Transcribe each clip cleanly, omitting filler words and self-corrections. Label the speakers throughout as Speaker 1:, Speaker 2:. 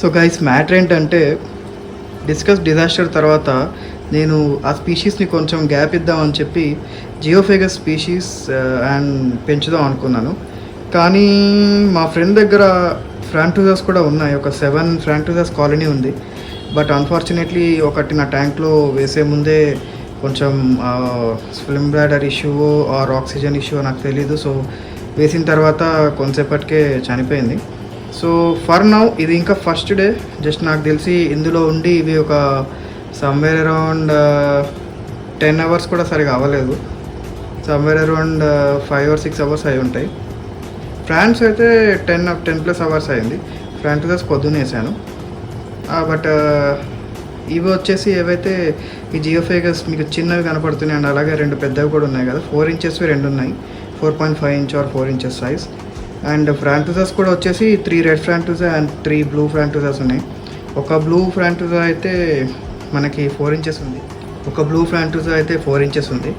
Speaker 1: So guys matter ఏంటంటే disaster తర్వాత నేను ఆ స్పీషీస్ని కొంచెం గ్యాప్ ఇద్దామని చెప్పి జియోఫేగస్ స్పీషీస్ అండ్ పెంచుదాం అనుకున్నాను. కానీ మా ఫ్రెండ్ దగ్గర ఫ్రాంటూజాస్ కూడా ఉన్నాయి. ఒక 7 ఫ్రాంటూజాస్ కాలనీ ఉంది. బట్ అన్ఫార్చునేట్లీ ఒకటి నా ట్యాంక్లో వేసే ముందే కొంచెం swim bladder issue or oxygen issue నాకు తెలీదు. సో వేసిన తర్వాత కొంతసేపటికే చనిపోయింది. సో ఫర్ నౌ ఇది ఇంకా ఫస్ట్ డే. జస్ట్ నాకు తెలిసి ఇందులో ఉండి ఇవి ఒక సమ్వేర్ అరౌండ్ 10 అవర్స్ కూడా సరిగా అవ్వలేదు. సమ్వేర్ అరౌండ్ 5 or 6 అవర్స్ అయి ఉంటాయి. ఫ్రాన్స్ అయితే 10+ అవర్స్ అయింది. ఫ్రాంటూజాస్ పొద్దున్న వేసాను. బట్ ఇవి వచ్చేసి ఏవైతే ఈ జియోఫేగస్ మీకు చిన్నవి కనపడుతున్నాయి అండ్ అలాగే 2 పెద్దవి కూడా ఉన్నాయి కదా, 4 inches 2 ఉన్నాయి, 4.5 inch or 4 inches size. And frontosas కూడా వచ్చేసి 3 red frontosa and 3 blue frontosas ఉన్నాయి. ఒక బ్లూ ఫ్రాంటూజా అయితే మనకి 4 inches ఉంది. ఒక బ్లూ ఫ్రాంటూజా అయితే 4 inches ఉంది.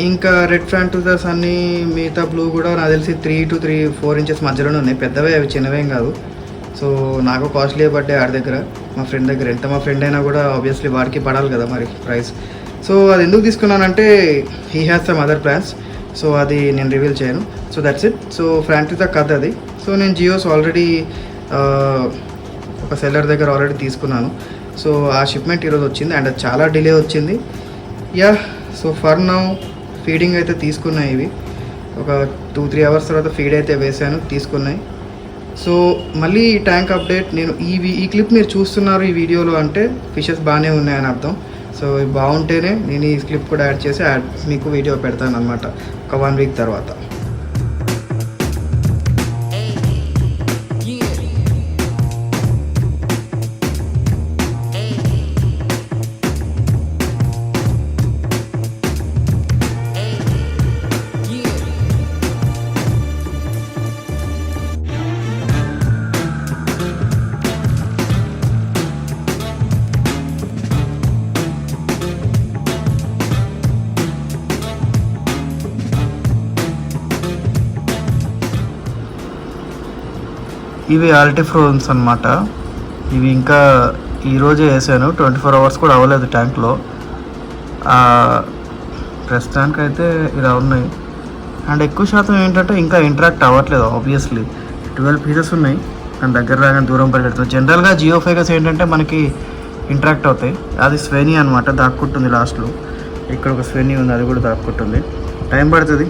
Speaker 1: ఇంకా రెడ్ ఫ్రాంటూజాస్ అన్నీ మిగతా బ్లూ కూడా నాకు తెలిసి 3 to 4 inches మధ్యలోనే ఉన్నాయి. పెద్దవే, అవి చిన్నవేం కాదు. సో నాకు కాస్ట్లీ పడ్డాయి ఆడి దగ్గర, మా ఫ్రెండ్ దగ్గర. ఎంత మా ఫ్రెండ్ అయినా కూడా ఆబ్వియస్లీ వాడికి పడాలి కదా మరి ప్రైస్. సో అది ఎందుకు తీసుకున్నానంటే he has some other plans. So అది నేను రివీల్ చేయను. So that's it. So frontosa కథ అది. సో నేను జియోస్ ఆల్రెడీ ఒక సెల్లర్ దగ్గర ఆల్రెడీ తీసుకున్నాను. సో ఆ షిప్మెంట్ ఈరోజు వచ్చింది అండ్ అది చాలా డిలే వచ్చింది. సో ఫర్ నౌ ఫీడింగ్ అయితే తీసుకున్నాయి. ఇవి ఒక 2-3 అవర్స్ తర్వాత ఫీడ్ అయితే వేసాను, తీసుకున్నాయి. సో మళ్ళీ ఈ ట్యాంక్ అప్డేట్, నేను ఈ క్లిప్ మీరు చూస్తున్నారు ఈ వీడియోలో అంటే ఫిషెస్ బాగానే ఉన్నాయని అర్థం. సో బాగుంటేనే నేను ఈ క్లిప్ కూడా యాడ్ చేసి మీకు వీడియో పెడతాను అనమాట ఒక 1 week తర్వాత. ఇవి ఆల్టిఫ్రోన్స్ అనమాట. ఇవి ఇంకా ఈరోజే వేసాను, 24 hours కూడా అవ్వలేదు ట్యాంక్లో. ప్రస్తుతానికైతే ఇలా ఉన్నాయి. అండ్ ఎక్కువ శాతం ఏంటంటే ఇంకా ఇంటరాక్ట్ అవ్వట్లేదు. ఆబ్వియస్లీ 12 pieces ఉన్నాయి అండ్ దగ్గర రాగానే దూరం పరిగెడుతుంది. జనరల్గా జియోఫేగస్ ఏంటంటే మనకి ఇంటరాక్ట్ అవుతాయి. అది స్వెనీ అనమాట, దాక్కుంటుంది లాస్ట్లో. ఇక్కడ ఒక స్వెనీ ఉంది, అది కూడా దాక్కుంటుంది. టైం పడుతుంది.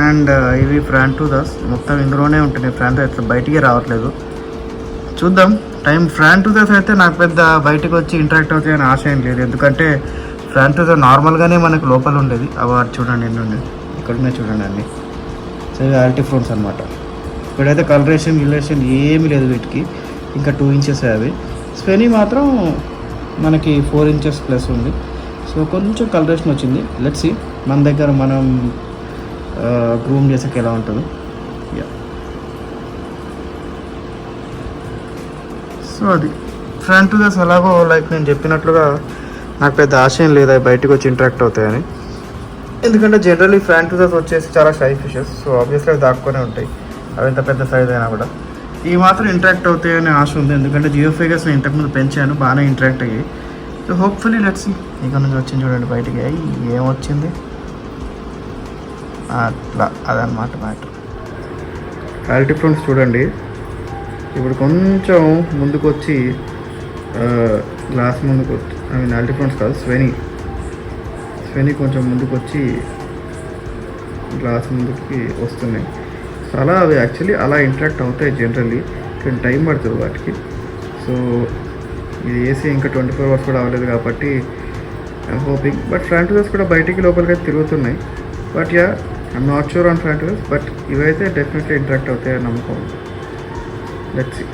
Speaker 1: అండ్ ఇవి ఫ్రాంటూజాస్ మొత్తం ఇందులోనే ఉంటున్నాయి. ఫ్రాంటూజాస్ బయటికి రావట్లేదు. చూద్దాం టైం. ఫ్రాంటూజాస్ అయితే నాకు పెద్ద బయటకు వచ్చి ఇంటరాక్ట్ అవుతాయని ఆశ ఏం లేదు. ఎందుకంటే ఫ్రాంటూజా నార్మల్గానే మనకు లోపల ఉండేది. అవి చూడండి ఎన్ని ఉన్నాయి, ఇక్కడనే చూడండి అన్నీ. సో ఇవి ఆల్టిఫ్రోన్స్ అనమాట. ఇప్పుడైతే కలరేషన్ ఏమీ లేదు వీటికి. ఇంకా 2 inches అవి. స్వెనీ మాత్రం మనకి 4 inches ప్లస్ ఉంది. సో కొంచెం కలరేషన్ వచ్చింది. లెట్స్ సీ మన దగ్గర మనం గ్రూమ్ చేసాక ఎలా ఉంటుందో. సో అది ఫ్రాంటూజాస్ ఎలాగో లైక్ నేను చెప్పినట్లుగా నాకు పెద్ద ఆశ ఏం లేదు అవి బయటకు వచ్చి ఇంటరాక్ట్ అవుతాయని. ఎందుకంటే జనరల్లీ ఫ్రాంటూజాస్ వచ్చేసి చాలా షై ఫిషెస్. సో ఆబ్వియస్లీ అవి దాక్కునే ఉంటాయి, అవి ఎంత పెద్ద సైజ్ అయినా కూడా. ఈ మాత్రం ఇంటరాక్ట్ అవుతాయని ఆశ ఉంది. ఎందుకంటే జియోఫేగస్ నేను ఇంతకుముందు పెంచాను, బాగానే ఇంటరాక్ట్ అయ్యి. So hopefully let's see. ఇక్కడ నుంచి వచ్చింది చూడండి బయటికి. ఏమొచ్చింది అట్లా, అదనమాట మ్యాటర్. ఆల్టిఫ్రోన్స్ చూడండి ఇప్పుడు కొంచెం ముందుకు వచ్చి గ్లాస్ ముందుకు వచ్చి, ఆల్టిఫ్రోన్స్ కాదు స్వెనీ కొంచెం ముందుకు వచ్చి గ్లాస్ ముందుకి వస్తున్నాయి. సో అలా అవి యాక్చువల్లీ అలా ఇంటరాక్ట్ అవుతాయి జనరల్లీ, కానీ టైం పడుతుంది వాటికి. సో ఇది వేసి ఇంకా 24 hours కూడా అవ్వలేదు కాబట్టి ఐఎమ్ హోపింగ్. బట్ ఫ్రాంటూజాస్ కూడా బయటికి లోపలికి అయితే తిరుగుతున్నాయి. But I'm not sure on frontosas. But ఇవైతే డెఫినెట్లీ ఇంటరాక్ట్ అవుతాయని నమ్మకం. Let's see.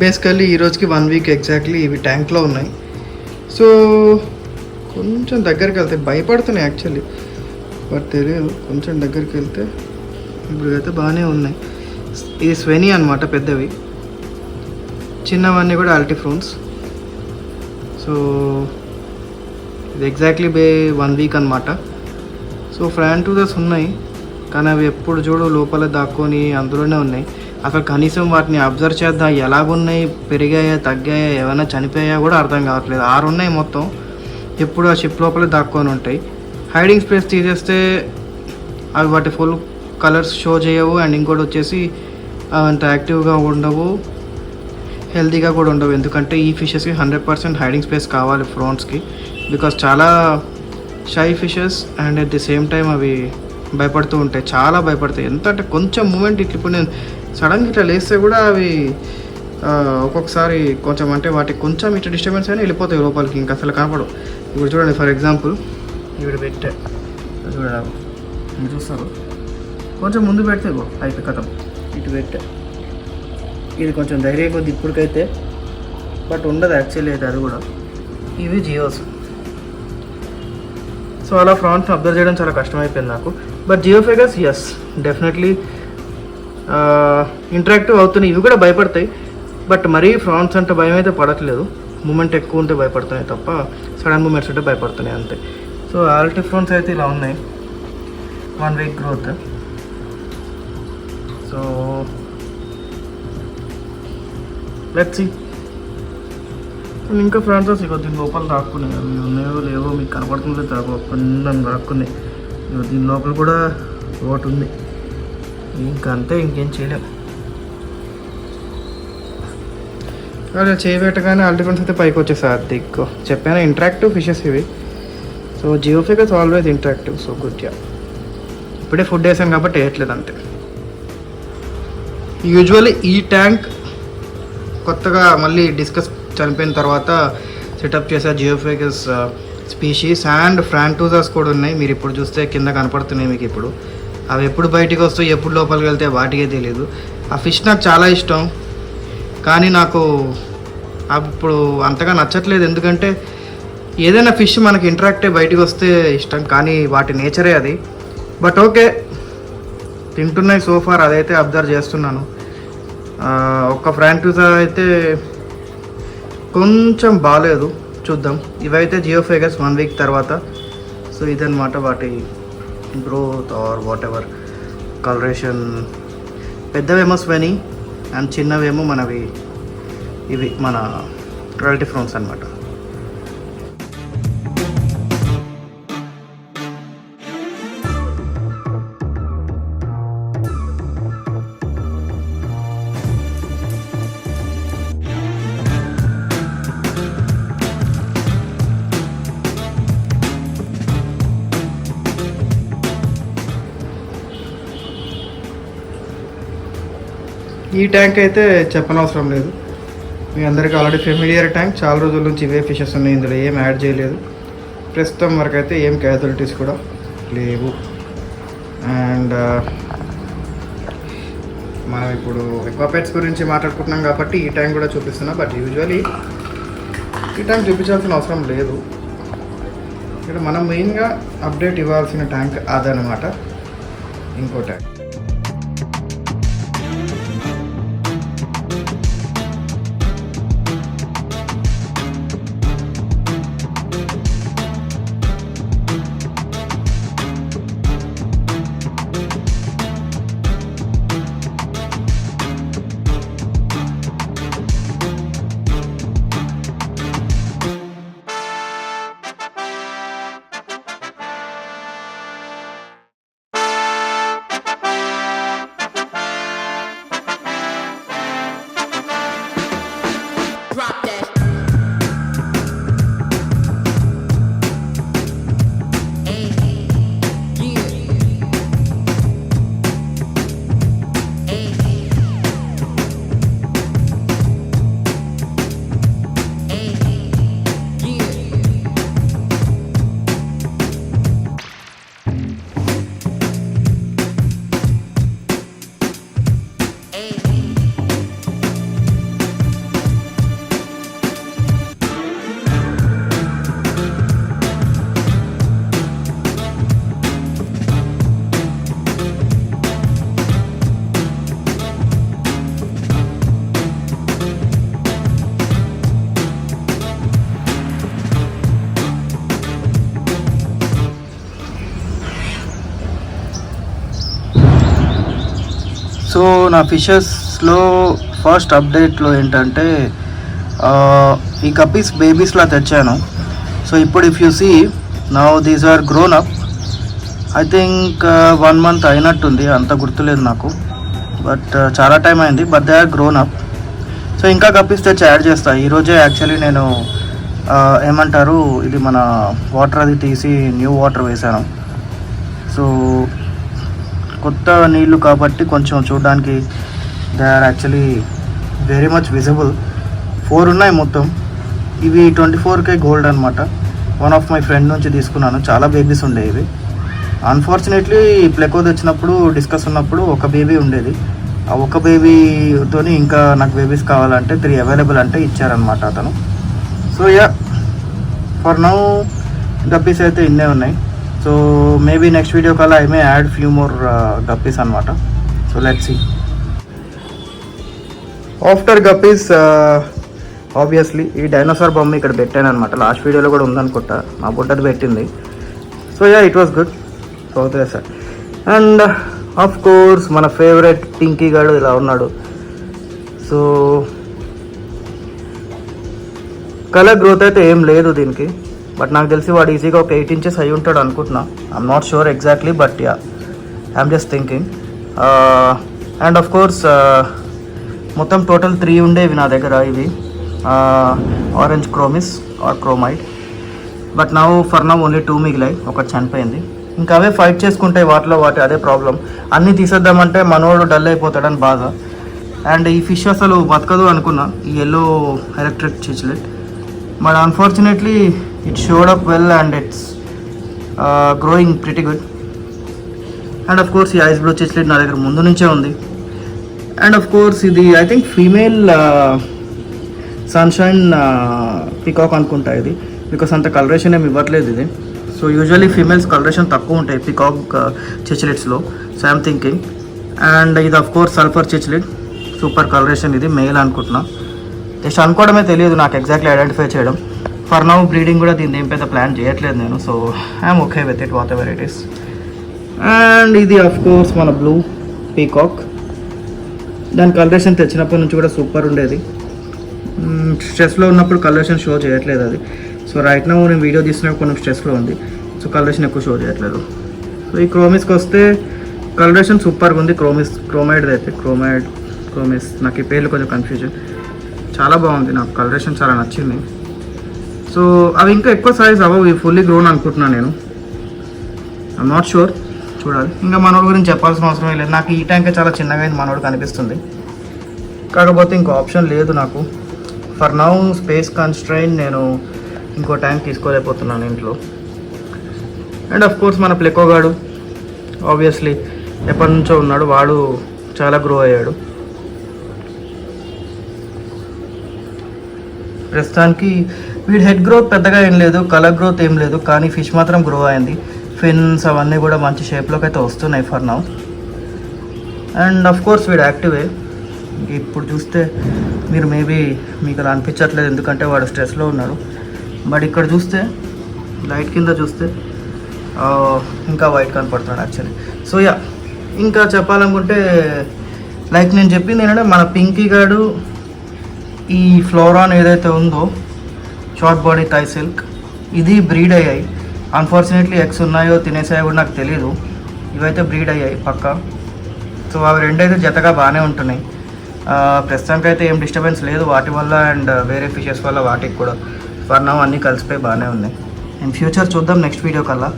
Speaker 1: బేసికల్లీ ఈ రోజుకి 1 వీక్ ఎగ్జాక్ట్లీ ఇవి ట్యాంక్లో ఉన్నాయి. సో కొంచెం దగ్గరికి వెళ్తే భయపడుతున్నాయి యాక్చువల్లీ, బట్ తెలియదు. కొంచెం దగ్గరికి వెళ్తే ఇప్పుడైతే బాగానే ఉన్నాయి. ఇది స్వెనీ అనమాట, పెద్దవి. చిన్నవన్నీ కూడా ఆల్టిఫ్రోన్స్. సో ఇది ఎగ్జాక్ట్లీ 1 వీక్ అనమాట. సో ఫ్రాంటూజర్స్ ఉన్నాయి, కానీ అవి ఎప్పుడు చూడు లోపల దాక్కొని అందులోనే ఉన్నాయి. అసలు కనీసం వాటిని అబ్జర్వ్ చేద్దాం, ఎలాగున్నాయి, పెరిగాయా, తగ్గాయా, ఏమైనా చనిపోయా కూడా అర్థం కావట్లేదు. 6 ఉన్నాయి మొత్తం, ఎప్పుడు ఆ షిప్ లోపల దాక్కొని ఉంటాయి. హైడింగ్ స్పేస్ తీసేస్తే అవి వాటి ఫుల్ కలర్స్ షో చేయవు. అండ్ ఇంకోటి వచ్చేసి అంత యాక్టివ్గా ఉండవు, హెల్తీగా కూడా ఉండవు. ఎందుకంటే ఈ ఫిషెస్కి 100% హైడింగ్ స్పేస్ కావాలి ఫ్రాన్స్కి, బికాస్ చాలా shy fishes. And at the same time అవి భయపడుతూ ఉంటాయి, చాలా భయపడతాయి. ఎంత అంటే కొంచెం మూమెంట్ ఇట్లా, ఇప్పుడు నేను సడన్గా ఇట్లా లేస్తే కూడా అవి ఒక్కొక్కసారి కొంచెం అంటే వాటికి కొంచెం ఇట్లా డిస్టర్బెన్స్ అయినా వెళ్ళిపోతాయి లోపలికి, ఇంకా అసలు కనపడవు. ఇప్పుడు చూడండి, ఫర్ ఎగ్జాంపుల్ ఇప్పుడు పెట్టే చూడండి, మీరు చూస్తారు, కొంచెం ముందు పెడితే అయిపోయి కథం, ఇటు పెట్టే. ఇది కొంచెం ధైర్యం కొద్ది ఇప్పటికైతే, బట్ ఉండదు యాక్చువల్లీ అయితే అది కూడా. ఇవి జియోస్. సో అలా ఫ్రాన్స్ అబ్జర్వ్ చేయడం చాలా కష్టమైపోయింది నాకు. బట్ జియోఫెగస్ ఎస్ డెఫినెట్లీ ఇంటరాక్టివ్ అవుతున్నాయి. ఇవి కూడా భయపడతాయి, బట్ మరీ ఫ్రాన్స్ అంటే భయం అయితే పడట్లేదు. మూమెంట్ ఎక్కువ ఉంటే భయపడుతున్నాయి తప్ప, సడన్ మూమెంట్స్ ఉంటే భయపడుతున్నాయి అంతే. సో ఆల్టిఫ్రోన్స్ అయితే ఇలా ఉన్నాయి, 1 week growth. So let's see. ఇంకా ఫ్రాన్సెస్ ఇక దీని లోపల రాక్కున్నాయి, అవి ఉన్నాయో లేవో మీకు కనపడుతుందో కొన్ని రాక్కున్నాయి. దీని లోపల కూడా ఒకటి ఉంది, ఇంకా అంతే, ఇంకేం చేయలేం. అలా చేయబెట్టగానే ఆల్టిఫ్రెన్స్ అయితే పైకి వచ్చేసాయి. అది చెప్పాను, ఇంటరాక్టివ్ ఫిషెస్ ఇవి. So geophagus always interactive. So good yeah. ఇప్పుడే ఫుడ్ వేసాను కాబట్టి వేయట్లేదు అంతే. యూజువల్లీ ఈ ట్యాంక్ కొత్తగా మళ్ళీ డిస్కస్ చనిపోయిన తర్వాత సెటప్ చేసే జియోఫిగస్ స్పీషీస్ అండ్ ఫ్రాంటూజర్స్ కూడా ఉన్నాయి. మీరు ఇప్పుడు చూస్తే కింద కనపడుతున్నాయి మీకు. ఇప్పుడు అవి ఎప్పుడు బయటికి వస్తాయి, ఎప్పుడు లోపలికి వెళ్తే వాటికే తెలియదు. ఆ ఫిష్ నాకు చాలా ఇష్టం, కానీ నాకు అప్పుడు అంతగా నచ్చట్లేదు. ఎందుకంటే ఏదైనా ఫిష్ మనకి ఇంటరాక్టే బయటికి వస్తే ఇష్టం, కానీ వాటి నేచరే అది. బట్ ఓకే, తింటున్నాయి సోఫార్, అదైతే అబ్జర్వ్ చేస్తున్నాను. ఒక్క ఫ్రాంటూజర్ అయితే కొంచెం బాగాలేదు, చూద్దాం. ఇవైతే జియోఫెగస్ 1 వీక్ తర్వాత. సో ఇదన్నమాట వాటి growth or whatever coloration. పెద్దవేమో స్వెనీ అండ్ చిన్నవేమో మనవి ఇవి మన ఆల్టిఫ్రోన్స్ అనమాట. ఈ ట్యాంక్ అయితే చెప్పనవసరం లేదు, మీ అందరికీ ఆల్రెడీ ఫెమిలియర్ ట్యాంక్. చాలా రోజుల నుంచి ఇవే ఫిషెస్ ఉన్నాయి, ఇందులో ఏం యాడ్ చేయలేదు. ప్రస్తుతం వరకు అయితే ఏం క్యాజువాలిటీస్ కూడా లేవు. అండ్ మనం ఇప్పుడు ఎక్వాపెట్స్ గురించి మాట్లాడుకుంటున్నాం కాబట్టి ఈ ట్యాంక్ కూడా చూపిస్తున్నా. బట్ యూజువలీ ఈ ట్యాంక్ చూపించాల్సిన అవసరం లేదు. ఇక్కడ మనం మెయిన్గా అప్డేట్ ఇవ్వాల్సిన ట్యాంక్ అదనమాట, ఇంకో ట్యాంక్. సో నా ఫిషెస్లో ఫస్ట్ అప్డేట్లో ఏంటంటే ఈ గప్పీస్ బేబీస్లా తెచ్చాను. సో ఇప్పుడు if you see now these are grown up. I think 1 month అయినట్టుంది, అంత గుర్తులేదు నాకు, బట్ చాలా టైం అయింది. But they are grown up. So ఇంకా గప్పీస్ తెచ్చి యాడ్ చేస్తాను. ఈరోజే యాక్చువల్లీ నేను ఏమంటారు ఇది మన వాటర్ అది తీసి న్యూ వాటర్ వేసాను. సో కొత్త నీళ్ళు కాబట్టి కొంచెం చూడడానికి they are actually very much visible. 4 ఉన్నాయి మొత్తం. ఇవి 24K గోల్డ్ అనమాట. వన్ ఆఫ్ మై ఫ్రెండ్ నుంచి తీసుకున్నాను. చాలా బేబీస్ ఉండేవి ఇవి. అన్ఫార్చునేట్లీ ప్లెకో తెచ్చినప్పుడు డిస్కస్ ఉన్నప్పుడు ఒక బేబీ ఉండేది. ఆ ఒక బేబీతో ఇంకా నాకు బేబీస్ కావాలంటే 3 అవైలబుల్ అంటే ఇచ్చారనమాట అతను. సో ఫర్ నౌ గప్పీస్ అయితే ఇన్నే ఉన్నాయి. సో మేబీ నెక్స్ట్ వీడియో కల్లా I may add few more guppies అనమాట. So let's see. After guppies obviously ఈ డైనోసార్ బొమ్మ ఇక్కడ పెట్టాను అనమాట. లాస్ట్ వీడియోలో కూడా ఉందనుకుంటా, మా బుడ్డది పెట్టింది. So it was good. So sir and of course మన ఫేవరెట్ పింకీ గాడు ఇలా ఉన్నాడు. సో కలర్ గ్రోత్ అయితే ఏం లేదు దీనికి, బట్ నాకు తెలిసి వాడు ఈజీగా ఒక 8 inches అయి ఉంటాడు అనుకుంటున్నా. I'm not sure exactly, but I'm just thinking. And of course మొత్తం టోటల్ 3 ఉండేవి నా దగ్గర. ఇవి orange chromis or chromide, but for now only 2 మిగిలాయి. ఒకటి చనిపోయింది. ఇంకా అవే ఫైట్ చేసుకుంటాయి వాటిలో వాటి, అదే ప్రాబ్లం. అన్నీ తీసేద్దామంటే మనోడు డల్ అయిపోతాడని బాధ. అండ్ ఈ ఫిష్ అసలు బతకదు అనుకున్నా, ఈ yellow electric cichlid. But unfortunately it showed up well and it's growing pretty good. And of course ఈ ఐస్ బ్లూ చిచ్లెట్ నా దగ్గర ముందు నుంచే ఉంది. అండ్ ఆఫ్ కోర్స్ ఇది I think female sunshine peacock అనుకుంటా ఇది, బికాస్ అంత కలరేషన్ ఏమి ఇవ్వట్లేదు ఇది. సో యూజువల్లీ ఫీమేల్స్ కలరేషన్ తక్కువ ఉంటాయి పికాక్ చిచ్లెట్స్లో. So I'm thinking. అండ్ ఇది of course sulphur cichlid, super coloration. ఇది మెయిల్ అనుకుంటున్నా, జస్ట్ అనుకోవడమే తెలియదు నాకు ఎగ్జాక్ట్లీ ఐడెంటిఫై చేయడం. ఫర్ నౌ బ్రీడింగ్ కూడా దీన్ని ఏం పెద్ద ప్లాన్ చేయట్లేదు నేను. So I'm okay with it whatever it is. And ఇది ఆఫ్ కోర్స్ మన బ్లూ పీకాక్. దాని కలరేషన్ తెచ్చినప్పటి నుంచి కూడా సూపర్ ఉండేది. స్ట్రెస్లో ఉన్నప్పుడు కలరేషన్ షో చేయట్లేదు అది. సో రైట్ నౌ నేను వీడియో తీసినప్పుడు కొంచెం స్ట్రెస్లో ఉంది, సో కలరేషన్ ఎక్కువ షో చేయట్లేదు. సో ఈ క్రోమిస్కి వస్తే కలరేషన్ సూపర్గా ఉంది. క్రోమైడ్ అయితే క్రోమిస్ నాకు ఈ పేర్లు కొంచెం కన్ఫ్యూజన్. చాలా బాగుంది, నాకు కలరేషన్ చాలా నచ్చింది. సో అవి ఇంకా ఎక్కువ సైజ్ అవ్వవు, ఇవి ఫుల్లీ గ్రోన్ అనుకుంటున్నాను నేను. ఐఎమ్ నాట్ షూర్, చూడాలి. ఇంకా మనోడి గురించి చెప్పాల్సిన అవసరం లేదు. నాకు ఈ ట్యాంకే చాలా చిన్నగా అయింది మనోడు కనిపిస్తుంది. కాకపోతే ఇంకో ఆప్షన్ లేదు నాకు. ఫర్ నౌ స్పేస్ కన్స్ట్రైన్, నేను ఇంకో ట్యాంక్ తీసుకోలేకపోతున్నాను ఇంట్లో. అండ్ ఆఫ్ కోర్స్ మన ప్లెకోగాడు ఆబ్వియస్లీ ఎప్పటి నుంచో ఉన్నాడు, వాడు చాలా గ్రో అయ్యాడు. ప్రస్తుతానికి వీడి హెడ్ గ్రోత్ పెద్దగా ఏం లేదు, కలర్ గ్రోత్ ఏం లేదు, కానీ ఫిష్ మాత్రం గ్రో అయింది. ఫిన్స్ అవన్నీ కూడా మంచి షేప్లోకి అయితే వస్తున్నాయి for now. And of course వీడు యాక్టివే. ఇప్పుడు చూస్తే మీరు మేబీ మీకు అలా అనిపించట్లేదు, ఎందుకంటే వాడు స్ట్రెస్లో ఉన్నాడు. బట్ ఇక్కడ చూస్తే లైట్ కింద చూస్తే ఇంకా వైట్ కనపడుతున్నాడు యాక్చువల్లీ. సో ఇంకా చెప్పాలనుకుంటే లైక్ నేను చెప్పింది ఏంటంటే మన పింకీ గాడు ఈ ఫ్లోరాన్ ఏదైతే ఉందో షార్ట్ బాడీ థై సిల్క్, ఇది బ్రీడ్ అయ్యాయి. అన్ఫార్చునేట్లీ ఎగ్స్ ఉన్నాయో తినేసాయో కూడా నాకు తెలీదు. ఇవైతే బ్రీడ్ అయ్యాయి పక్కా. సో అవి రెండైతే జతగా బాగానే ఉంటున్నాయి. ప్రస్తుతానికి అయితే ఏం డిస్టర్బెన్స్ లేదు వాటి వల్ల అండ్ వేరే ఫిషెస్ వల్ల వాటికి కూడా. ఫర్ నౌ అన్నీ కలిసిపోయి బాగానే ఉన్నాయి. ఇన్ ఫ్యూచర్ చూద్దాం నెక్స్ట్ వీడియో కల్లా.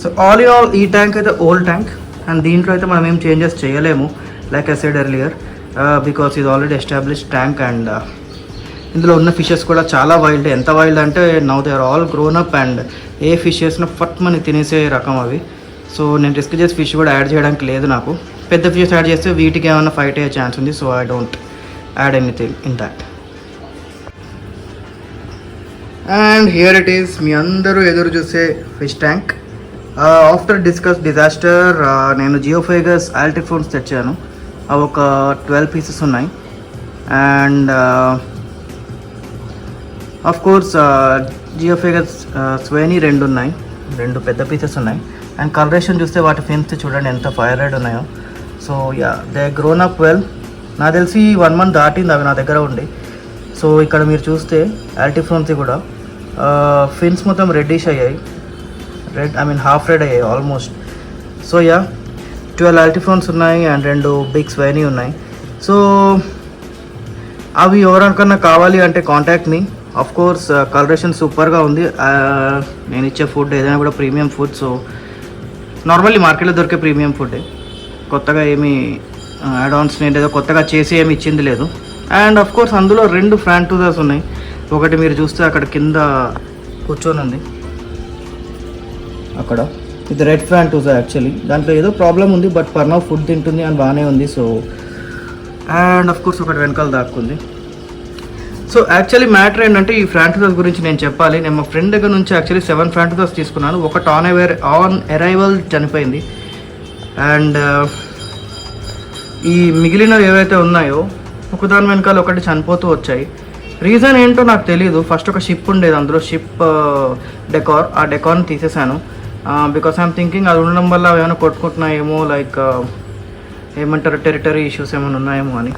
Speaker 1: సో ఆల్ ఈ ట్యాంక్ అయితే ఓల్డ్ ట్యాంక్, అండ్ దీంట్లో అయితే మనం ఏం చేంజెస్ చేయలేము like I said earlier, because ఇది ఆల్రెడీ ఎస్టాబ్లిష్డ్ ట్యాంక్. అండ్ ఇందులో ఉన్న ఫిషెస్ కూడా చాలా వైల్డ్. ఎంత వైల్డ్ అంటే now they are all grown up and ఏ ఫిషెస్ను ఫట్ మని తినేసే రకం అవి. సో నేను రిస్క్ చేసి ఫిష్ కూడా యాడ్ చేయడానికి లేదు నాకు. పెద్ద ఫిషెస్ యాడ్ చేస్తే వీటికి ఏమైనా ఫైట్ అయ్యే ఛాన్స్ ఉంది. So I don't add anything in that. And here it is, మీ అందరూ ఎదురు చూసే ఫిష్ ట్యాంక్. ఆఫ్టర్ డిజాస్టర్ నేను జియోఫేగస్ ఆల్టిఫోన్స్ తెచ్చాను. అవి ఒక 12 pieces ఉన్నాయి. అండ్ ఆఫ్ కోర్స్ జియోఫేగస్ స్వేనీ 2 ఉన్నాయి, 2 పెద్ద పీసెస్ ఉన్నాయి. అండ్ కలరేషన్ చూస్తే వాటి ఫిన్స్ చూడండి ఎంత ఫైర్ రెడ్ ఉన్నాయో. So yeah they grown up well. నాకు తెలిసి 1 month దాటింది అవి నా దగ్గర ఉండి. సో ఇక్కడ మీరు చూస్తే ఆల్టిఫ్రోన్స్ది కూడా ఫిన్స్ మొత్తం రెడ్డిష్ అయ్యాయి, హాఫ్ రెడ్ అయ్యాయి ఆల్మోస్ట్. సో యా 12 ఆల్టిఫ్రోన్స్ ఉన్నాయి అండ్ 2 బిగ్ స్వైనీ ఉన్నాయి. సో అవి ఎవరికన్నా కావాలి అంటే contact me. Of course colouration సూపర్గా ఉంది. నేను ఇచ్చే ఫుడ్ ఏదైనా కూడా ప్రీమియం ఫుడ్. సో నార్మల్లీ మార్కెట్లో దొరికే ప్రీమియం ఫుడ్డే, కొత్తగా ఏమి యాడ్-ఆన్స్ నేను ఏదో కొత్తగా చేసి ఏమి ఇచ్చింది లేదు. అండ్ ఆఫ్ కోర్స్ అందులో 2 ఫ్రాంటూజాస్ ఉన్నాయి. ఒకటి మీరు చూస్తే అక్కడ కింద కూర్చొని ఉంది అక్కడ, ఇది రెడ్ ఫ్రాంటూజా. యాక్చువల్లీ దాంట్లో ఏదో ప్రాబ్లం ఉంది, బట్ పర్ నౌ ఫుడ్ తింటుంది అని బాగానే ఉంది. సో అండ్ ఆఫ్ కోర్స్ ఒకటి వెనకాల దాక్కుంది. సో యాక్చువల్లీ మ్యాటర్ ఏంటంటే ఈ ఫ్రాంటూజాస్ గురించి నేను చెప్పాలి. నేను మా ఫ్రెండ్ దగ్గర నుంచి యాక్చువల్లీ 7 ఫ్రాంటూజాస్ తీసుకున్నాను. ఒకటి ఆన్ అరైవల్ చనిపోయింది. అండ్ ఈ మిగిలినవి ఏవైతే ఉన్నాయో ఒకదాని వెనకాల ఒకటి చనిపోతూ వచ్చాయి. రీజన్ ఏంటో నాకు తెలియదు. ఫస్ట్ ఒక షిప్ ఉండేది, అందులో షిప్ డెకార్, ఆ డెకార్ని తీసేసాను. బికాస్ ఐఎమ్ థింకింగ్ అది ఉండడం వల్ల ఏమైనా కొట్టుకుంటున్నాయేమో, లైక్ ఏమంటారు టెరిటరీ ఇష్యూస్ ఏమైనా ఉన్నాయేమో అని.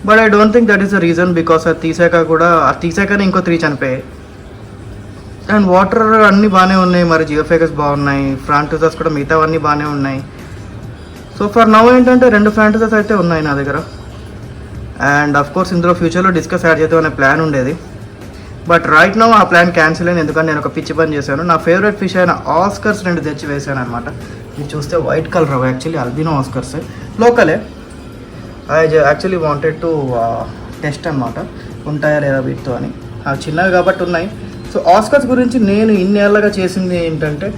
Speaker 1: But I don't think that is the reason. Because అది తీసాకనే ఇంకో 3 చనిపోయాయి. అండ్ వాటర్ అన్నీ బాగానే ఉన్నాయి, మరి జియోఫేగస్ బాగున్నాయి, ఫ్రాంటూజాస్ కూడా మిగతావన్నీ బాగానే ఉన్నాయి. సో ఫర్ నౌ ఏంటంటే 2 ఫ్రాంటూజాస్ అయితే ఉన్నాయి నా దగ్గర. అండ్ ఆఫ్ కోర్స్ ఇందులో ఫ్యూచర్లో డిస్కస్ యాడ్ చేద్దాం అనే ప్లాన్ ఉండేది, బట్ రైట్ నౌ ఆ ప్లాన్ క్యాన్సిల్ అయింది. ఎందుకంటే నేను ఒక పిచ్చి పని చేశాను. నా ఫేవరెట్ ఫిష్ అయిన ఆస్కర్స్ 2 తెచ్చి వేసాను అనమాట. ఇది చూస్తే వైట్ కలర్ అవి యాక్చువల్లీ అల్బినో ఆస్కర్స్, లోకలే. I actually wanted to test అనమాట ఉంటాయా లేదా వీటితో అని. అవి చిన్నవి కాబట్టి ఉన్నాయి. సో ఆస్కర్స్ గురించి నేను ఇన్నేళ్ళగా చేసింది ఏంటంటే,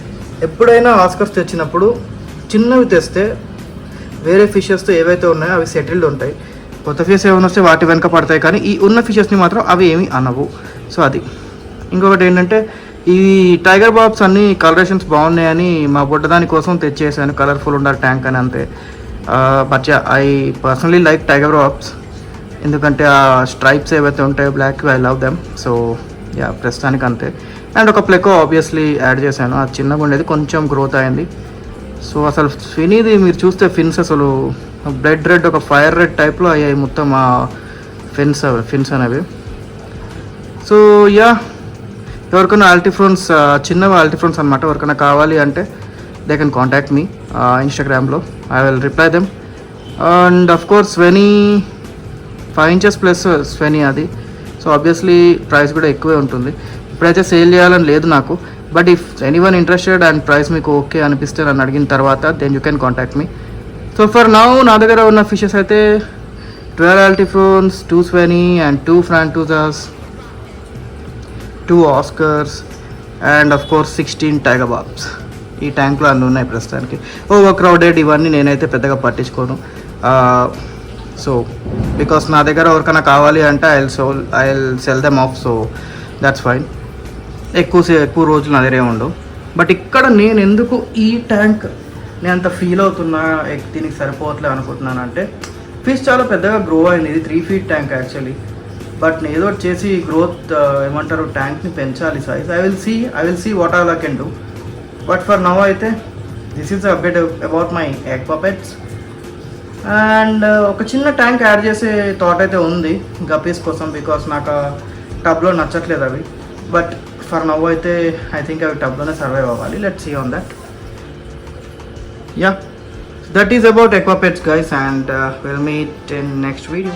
Speaker 1: ఎప్పుడైనా ఆస్కర్స్ తెచ్చినప్పుడు చిన్నవి తెస్తే వేరే ఫిషెస్తో ఏవైతే ఉన్నాయో అవి సెటిల్డ్ ఉంటాయి. కొత్త ఫిషెస్ ఏమైనా వస్తే వాటి వెనక పడతాయి, కానీ ఈ ఉన్న ఫిషెస్ని మాత్రం అవి ఏమీ అనవు. సో అది. ఇంకొకటి ఏంటంటే, ఈ టైగర్ బాబ్స్ అన్ని కలరేషన్స్ బాగున్నాయని మా బుడ్డదాని కోసం తెచ్చేసాను, కలర్ఫుల్ ఉండాలి ట్యాంక్ అని, అంతే. But I personally like tiger barbs, ఎందుకంటే ఆ స్ట్రైప్స్ ఏవైతే ఉంటాయో black, I love them. So yeah ప్రస్తుతానికి అంతే. అండ్ ఒక ప్లెకో ఆబ్వియస్లీ యాడ్ చేశాను, అది చిన్నగా ఉండేది, కొంచెం గ్రోత్ అయింది. సో అసలు ఫినీది మీరు చూస్తే ఫిన్స్ అసలు బ్లడ్ రెడ్, ఒక ఫైర్ రెడ్ టైప్లో అయ్యాయి మొత్తం ఆ ఫిన్స్ అనేవి. సో యా ఎవరికైనా ఆల్టిఫ్రోన్స్, చిన్నవి ఆల్టిఫ్రోన్స్ అనమాట, ఎవరికైనా కావాలి అంటే దే కెన్ కాంటాక్ట్ మీ ఇన్స్టాగ్రామ్లో. I will reply them. And of course స్వెనీ 5 inches ప్లస్ స్వెనీ అది. సో ఆబ్వియస్లీ ప్రైస్ కూడా ఎక్కువే ఉంటుంది. ఇప్పుడైతే సేల్ చేయాలని లేదు నాకు, but if anyone interested and price మీకు ఓకే అనిపిస్తే నన్ను అడిగిన తర్వాత then you can contact me. So for now నా దగ్గర ఉన్న ఫిషెస్ అయితే 12 ఆల్టిఫ్రోన్స్, 2 స్వెనీ అండ్ 2 ఫ్రాంటూజాస్, 2 oscars and of course 16 tiger barbs. ఈ ట్యాంక్లో అన్నీ ఉన్నాయి ప్రస్తుతానికి. ఓవర్ క్రౌడెడ్ ఇవన్నీ నేనైతే పెద్దగా పట్టించుకోను. సో బికాస్ నా దగ్గర ఎవరికైనా కావాలి అంటే I will sell them of. So that's fine. ఎక్కువ రోజులు నా దగ్గర ఉండవు. బట్ ఇక్కడ నేను ఎందుకు ఈ ట్యాంక్ నేను అంత ఫీల్ అవుతున్నా, దీనికి సరిపోవట్లేదు అనుకుంటున్నాను అంటే, ఫిష్ చాలా పెద్దగా గ్రో అయింది. ఇది 3 feet ట్యాంక్ యాక్చువల్లీ. బట్ నేను ఏదో చేసి గ్రోత్ ఏమంటారు ట్యాంక్ని పెంచాలి size. I will see what all I can do. But for now అయితే this is update about my egg puppets. అండ్ ఒక చిన్న ట్యాంక్ యాడ్ చేసే థాట్ అయితే ఉంది గప్పీస్ కోసం, బికాస్ నాకు టబ్లో నచ్చట్లేదు అవి. బట్ ఫర్ నవ్ అయితే ఐ థింక్ అవి టబ్లోనే సర్వైవ్ అవ్వాలి. Let's see on that. Yeah, that is about aquapets guys, and we'll meet in next video.